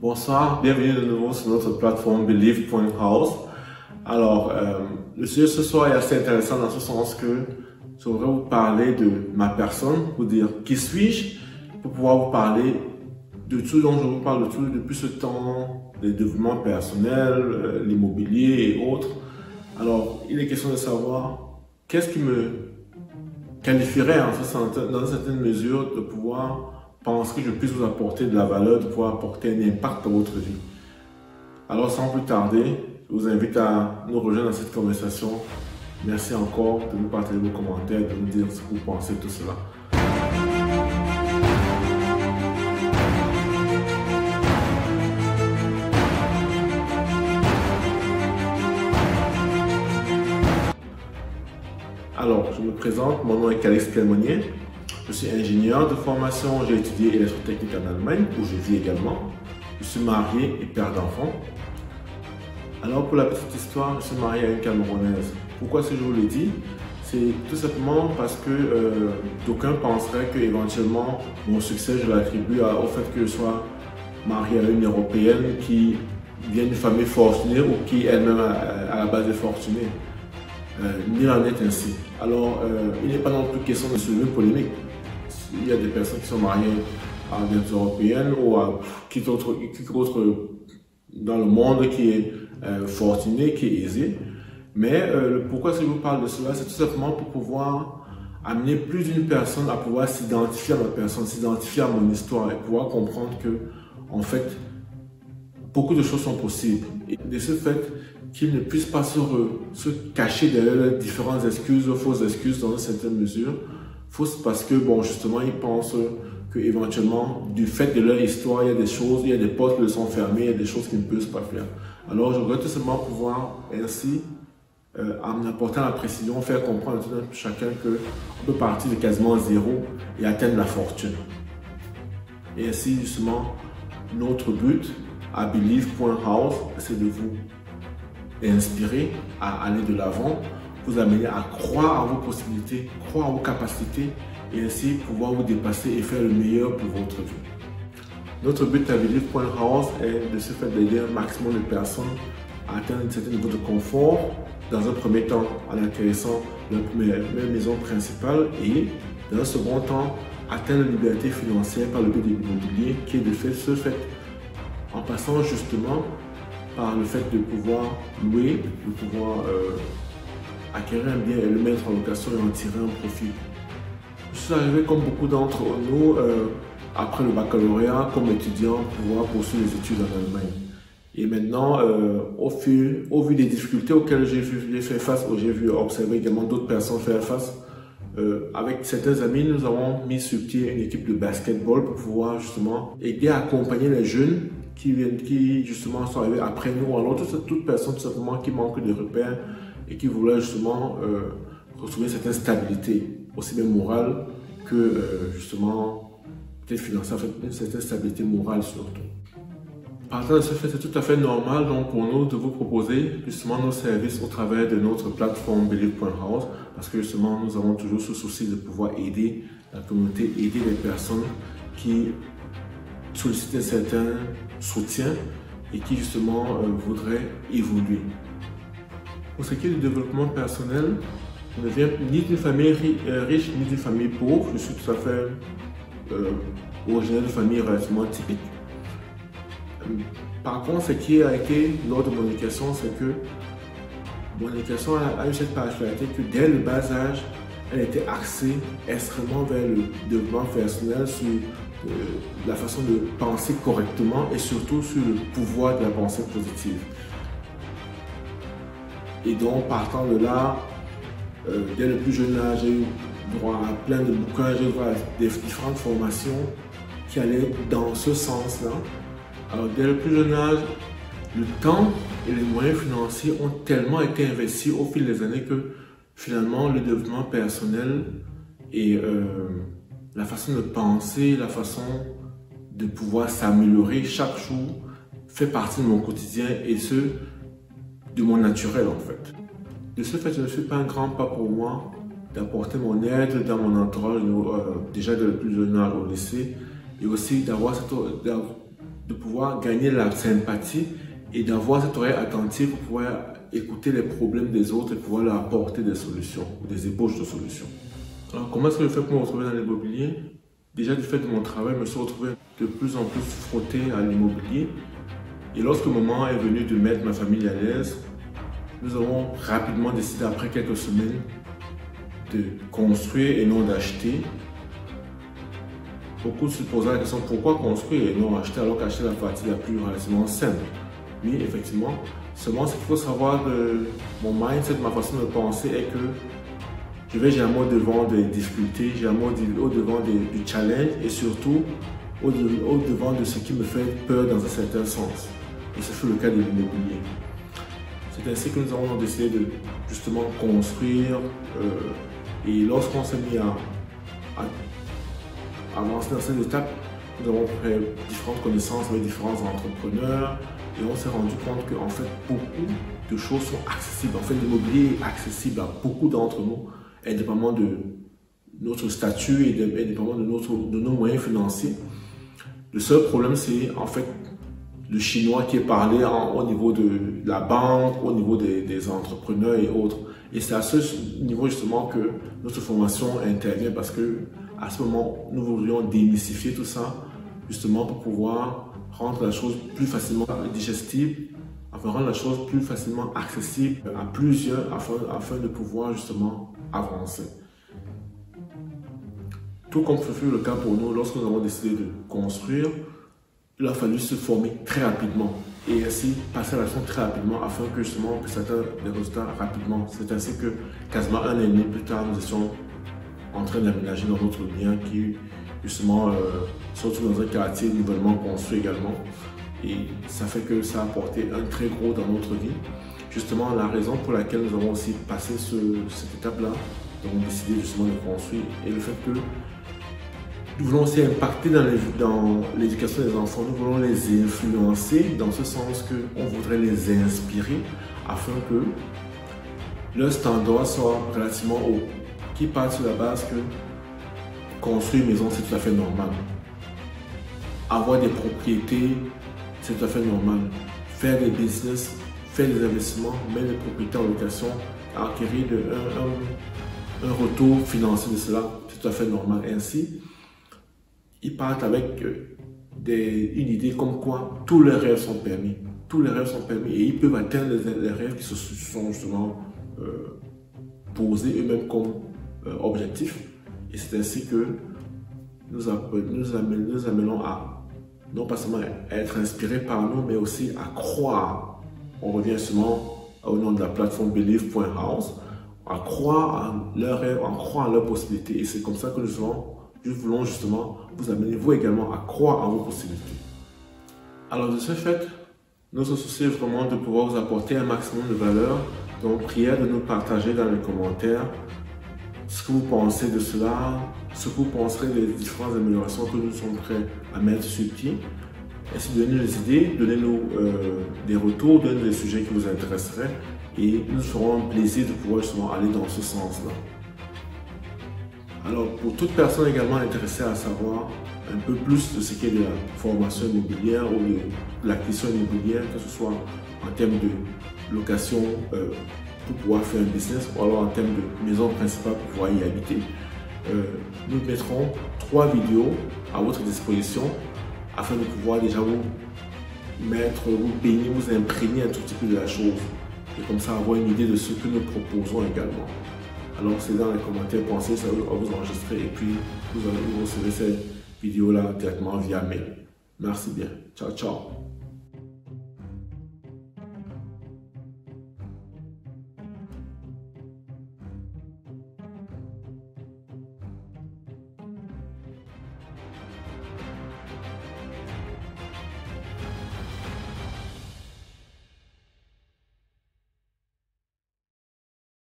Bonsoir, bienvenue de nouveau sur notre plateforme Believe.house. Alors, le sujet ce soir est assez intéressant dans ce sens que je voudrais vous parler de ma personne, vous dire qui suis-je, pour pouvoir vous parler de tout dont je vous parle depuis ce temps, les développements personnels, l'immobilier et autres. Alors, il est question de savoir qu'est-ce qui me qualifierait dans une certaine mesure de pouvoir penser que je puisse vous apporter de la valeur, de pouvoir apporter un impact dans votre vie. Alors, sans plus tarder, je vous invite à nous rejoindre dans cette conversation. Merci encore de nous partager vos commentaires, de nous dire ce que vous pensez de tout cela. Alors, je me présente, mon nom est Calix Clermonnier. Je suis ingénieur de formation, j'ai étudié électrotechnique en Allemagne, où je vis également. Je suis marié et père d'enfants. Alors, pour la petite histoire, je suis marié à une Camerounaise. Pourquoi est-ce que je vous le dis? C'est tout simplement parce que d'aucuns penseraient que éventuellement mon succès, je l'attribue au fait que je sois marié à une Européenne qui vient d'une famille fortunée ou qui elle-même à la base est fortunée. Ni en est ainsi. Alors, il n'est pas non plus question de soulever une polémique. Il y a des personnes qui sont mariées à des Européennes ou à qui autre dans le monde qui est fortuné, qui est aisé. Mais pourquoi je vous parle de cela, c'est tout simplement pour pouvoir amener plus d'une personne à pouvoir s'identifier à ma personne, s'identifier à mon histoire et pouvoir comprendre que, en fait, beaucoup de choses sont possibles. Et de ce fait, qu'ils ne puissent pas se cacher derrière les différentes excuses, fausses excuses dans une certaine mesure. Fausses parce que, bon, justement, ils pensent que éventuellement, du fait de leur histoire, il y a des choses, il y a des portes qui sont fermées, il y a des choses qu'ils ne peuvent pas faire. Alors, je voudrais tout simplement pouvoir ainsi, en apportant la précision, faire comprendre à tout chacun qu'on peut partir de quasiment zéro et atteindre la fortune. Et ainsi, justement, notre but à Believe.house, c'est de vous inspirer à aller de l'avant, vous amener à croire en vos possibilités, croire en vos capacités et ainsi pouvoir vous dépasser et faire le meilleur pour votre vie. Notre but à Believe.house est de se faire d'aider un maximum de personnes à atteindre un certain niveau de confort, dans un premier temps en intéressant leur maison principale et dans un second temps atteindre la liberté financière par le biais de l'immobilier qui est de fait ce fait en passant justement par le fait de pouvoir louer, de pouvoir acquérir un bien et le mettre en location et en tirer un profit. Je suis arrivé comme beaucoup d'entre nous après le baccalauréat comme étudiant pour pouvoir poursuivre les études en Allemagne. Et maintenant, au vu des difficultés auxquelles j'ai fait face, ou j'ai vu observer également d'autres personnes faire face, avec certains amis, nous avons mis sur pied une équipe de basketball pour pouvoir justement aider à accompagner les jeunes qui justement sont arrivés après nous, alors toute personne tout simplement qui manque de repères et qui voulait justement retrouver cette stabilité, aussi bien morale que justement peut-être financière, cette stabilité morale surtout. Partant de ce fait, c'est tout à fait normal donc pour nous de vous proposer justement nos services au travers de notre plateforme Believe.house parce que justement nous avons toujours ce souci de pouvoir aider la communauté, aider les personnes qui sollicitent un certain soutien et qui justement voudraient évoluer. Pour ce qui est du développement personnel, je ne viens ni d'une famille riche ni d'une famille pauvre, je suis tout à fait originaire d'une famille relativement typique. Par contre, ce qui a été lors de mon éducation, c'est que mon éducation a eu cette particularité que dès le bas âge, elle était axée extrêmement vers le développement personnel, sur la façon de penser correctement et surtout sur le pouvoir de la pensée positive. Et donc, partant de là, dès le plus jeune âge, j'ai eu droit à plein de bouquins, j'ai eu droit à des différentes formations qui allaient dans ce sens-là. Alors, dès le plus jeune âge, le temps et les moyens financiers ont tellement été investis au fil des années que finalement, le développement personnel et la façon de penser, la façon de pouvoir s'améliorer chaque jour fait partie de mon quotidien et ce, de mon naturel en fait. De ce fait, je ne suis pas un grand pas pour moi d'apporter mon aide dans mon entourage, déjà dès le plus jeune âge au lycée, et aussi de pouvoir pouvoir gagner la sympathie et d'avoir cette oreille attentive pour pouvoir écouter les problèmes des autres et pouvoir leur apporter des solutions ou des ébauches de solutions. Alors, comment est-ce que je fais pour me retrouver dans l'immobilier? Déjà, du fait de mon travail, je me suis retrouvé de plus en plus frotté à l'immobilier. Et lorsque le moment est venu de mettre ma famille à l'aise, nous avons rapidement décidé, après quelques semaines, de construire et non d'acheter. Beaucoup se posent la question, pourquoi construire et non acheter alors qu'acheter la partie la plus relativement simple? Oui, effectivement. Seulement, ce qu'il faut savoir de mon mindset, de ma façon de penser est que je vais jamais au-devant des difficultés, jamais au-devant du challenge et surtout au-devant de ce qui me fait peur dans un certain sens. Et ce fut le cas de l'immobilier. C'est ainsi que nous avons décidé de justement construire et lorsqu'on s'est mis à avancer dans cette étape, nous avons fait différentes connaissances avec différents entrepreneurs et on s'est rendu compte qu'en fait beaucoup de choses sont accessibles. En fait, l'immobilier est accessible à beaucoup d'entre nous, indépendamment de notre statut et indépendamment de nos moyens financiers. Le seul problème, c'est en fait le chinois qui est parlé au niveau de la banque, au niveau des entrepreneurs et autres. Et c'est à ce niveau justement que notre formation intervient parce que à ce moment, nous voudrions démystifier tout ça justement pour pouvoir rendre la chose plus facilement digestive, afin de rendre la chose plus facilement accessible à plusieurs afin de pouvoir justement avancer. Tout comme ce fut le cas pour nous lorsque nous avons décidé de construire, il a fallu se former très rapidement et ainsi passer à l'action très rapidement afin que justement que ça donne des résultats rapidement. C'est ainsi que quasiment 1 an et demi plus tard, nous étions en train d'aménager dans notre bien qui justement se retrouve dans un quartier nouvellement construit également. Et ça fait que ça a apporté un très gros dans notre vie. Justement, la raison pour laquelle nous avons aussi passé cette étape-là, nous avons décidé justement de construire et le fait que nous voulons aussi impacter dans l'éducation des enfants, nous voulons les influencer dans ce sens qu'on voudrait les inspirer afin que leur standard soit relativement haut, qui part sur la base que construire une maison c'est tout à fait normal, avoir des propriétés c'est tout à fait normal, faire des business, faire des investissements, mettre des propriétés en location, acquérir un retour financier de cela, c'est tout à fait normal. Ainsi, ils partent avec une idée comme quoi tous les rêves sont permis. Tous les rêves sont permis et ils peuvent atteindre les rêves qui se sont justement posés eux-mêmes comme objectifs. Et c'est ainsi que nous amenons à non pas seulement à être inspirés par nous, mais aussi à croire. On revient seulement au nom de la plateforme Believe.house, à croire à leurs rêves, à croire à leurs possibilités. Et c'est comme ça que nous voulons justement vous amener, vous également, à croire en vos possibilités. Alors de ce fait, notre souci est vraiment de pouvoir vous apporter un maximum de valeur. Donc prière de nous partager dans les commentaires ce que vous pensez de cela, ce que vous penserez des différentes améliorations que nous sommes prêts à mettre sur pied. Ainsi, donnez-nous des idées, donnez-nous des retours, donnez-nous des sujets qui vous intéresseraient et nous ferons un plaisir de pouvoir justement aller dans ce sens-là. Alors, pour toute personne également intéressée à savoir un peu plus de ce qu'est de la formation immobilière ou de l'acquisition immobilière, que ce soit en termes de location pour pouvoir faire un business ou alors en termes de maison principale pour pouvoir y habiter, nous mettrons 3 vidéos à votre disposition afin de pouvoir déjà vous baigner, vous imprégner un tout petit peu de la chose et comme ça avoir une idée de ce que nous proposons également. Alors c'est dans les commentaires, pensez à vous enregistrer et puis vous recevez ces vidéos là directement via mail. Merci bien. Ciao, ciao.